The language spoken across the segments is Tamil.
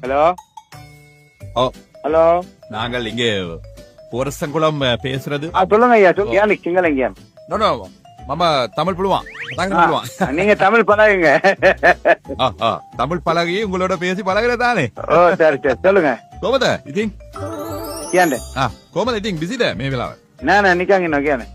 ஹலோ ஓ, ஹலோ நாங்கள் இங்கே போரசங்குளம் பேசுறது. சொல்லுங்க ஐயா சொல்லுங்க சிங்களங்க நோ, நோ, மாமா தமிழ் புழுவான். நீங்க தமிழ் பழகுங்க. தமிழ் பழகி உங்களோட பேசி பழகிறதானே. ஓ சரி சரி சொல்லுங்க. கோமத இதிங் ஏன்டே கோமத இதிங் பிஸித மேவிலாவ நான் நிக்காங்க நோக்கியானே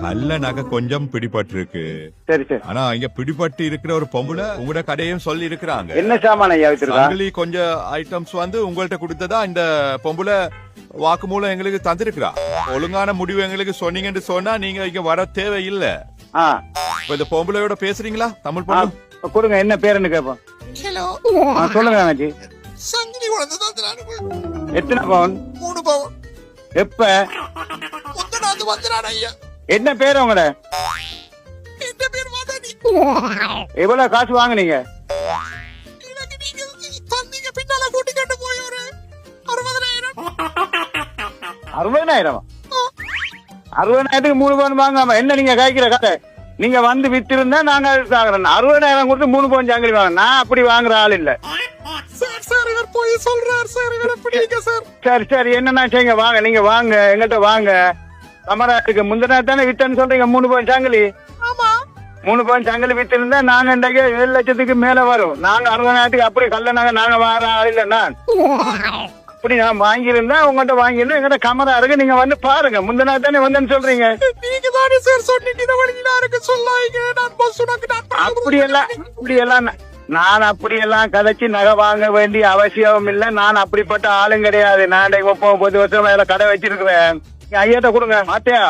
கல்ல நகை கொஞ்சம் பிடிபட்டு இருக்கு. சரி சரி. ஆனா இங்க பிடிபட்டு இருக்கிற ஒரு பொம்புல உங்களோட கடையும் சொல்லி இருக்கிறாங்க. என்ன சாமான ஐயா வச்சிருக்கா? கொஞ்சம் ஐட்டம்ஸ் வந்து உங்கள்ட்ட கொடுத்ததா இந்த பொம்புல வாக்குமூலம் எங்களுக்கு தந்திருக்கிறா. ஒழுங்கான முடிவு எங்களுக்கு சொன்னீங்கன்னு சொன்னா நீங்க இங்க வர தேவை இல்ல. இந்த பொம்பளையோட பேசுறீங்களா? தமிழ் பொம்பு கொடுங்க, என்ன பேருன்னு கேப்போம். சொல்லுங்க அண்ணாச்சி. சங்கிலி எத்தனை பவுன்? 3 பவுன். எப்ப? ஐயா என்ன பேரு உங்களோட? என்ன பேர் வாதாடி? எவ்வளவு காசு வாங்குனீங்க? எனக்கு நீங்க தந்தீங்க பின்னால கூட்டிக்கிட்டு போய் ஒரு 60,000. 60,000? 60,000க்கு 3 பவுன் வாங்காம என்ன நீங்க காய்க்கிற கதை? நீங்க வந்து வித்திருந்தா நாங்க 60,000 கொடுத்து 3 பவுன் ஜாங்கிரி வாங்க. நான் அப்படி வாங்குற ஆள் இல்ல. சார் இவர் போய் சொல்றாரு சார். இவரை பிடிங்க சார். சரி சரி, என்னன்னா செய்யுங்க, வாங்க நீங்க வாங்க எங்கிட்ட வாங்க. கமராட்டுக்கு முந்தினா தானே வித்தன்னு சொல்றீங்க 3 பவுன் சாங்கிலி. ஆமா 3 பவுன் சாங்கிலி வித்திருந்தா நாங்க இன்றைக்கு 7 லட்சத்துக்கு மேல வரும். நாங்க 60,000க்கு அப்படி கல்லனாங்க நாங்க வார ஆள் இல்ல. நான் அப்படி நான் வாங்கியிருந்தா உங்கள்கிட்ட வாங்கியிருந்தா எங்கிட்ட கமரா இருக்கு, நீங்க வந்து பாருங்க. முந்தினா தானே வந்தேன்னு சொல்றீங்க. நீங்க தானே சார் சொன்னீங்க இந்த வழியில இருக்கு சொல்லாங்க. நான் பஸ் அப்படியெல்லாம் நான் அப்படியெல்லாம் கதைச்சு நகை வாங்க வேண்டிய அவசியம் இல்ல. நான் அப்படிப்பட்ட ஆளும் கிடையாது. நான் 30 வருஷம் மேல கடை வச்சிருக்கிறேன். ஐயாட்ட கொடுங்க மாத்தியா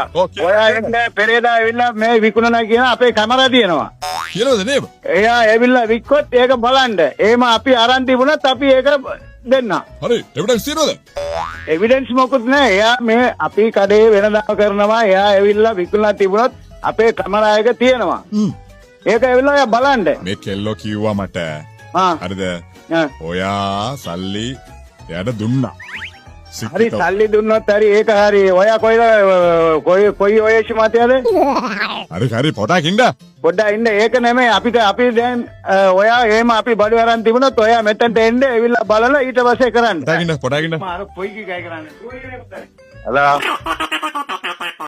பெரியதா ಇಲ್ಲ ಮೇ ವಿಕುಣನಾಗಿ අපේ කැමරා තියෙනවා. කියලාද නේද? එයා ඇවිල්ලා වික්කොත් ඒක බලන්න. එහෙම අපි අරන් තිබුණත් අපි ඒක දෙන්න. හරි එවිඩන්ස් තියෙනවද? එවිඩන්ස් මොකුත් නැහැ. එයා මේ අපි කඩේ වෙනදාම කරනවා. එයා ඇවිල්ලා විකුණලා තිබුණත් අපේ කැමරා එක තියෙනවා. ඒක ඇවිල්ලා එයා බලන්න. මේ කෙල්ලෝ කිව්වා මට. හරිද? ඔයා සල්ලි එයාට දුන්නා. හරි සල්ලි දුන්නොත් හරි ඒක හරි. ඔයා කොයි ඔයේෂි මාතයද? හරි පොඩක් ඉන්න. පොඩ්ඩක් ඉන්න. ඒක නෙමෙයි අපි දැන් ඔයා එහෙම අපි බඩු අරන් තිබුණොත් ඔයා මෙතනට එන්න එවිල්ලා බලලා ඊට පස්සේ කරන්න. පොඩක් ඉන්න. මාර පොයි කී ගයි කරන්නේ. හලෝ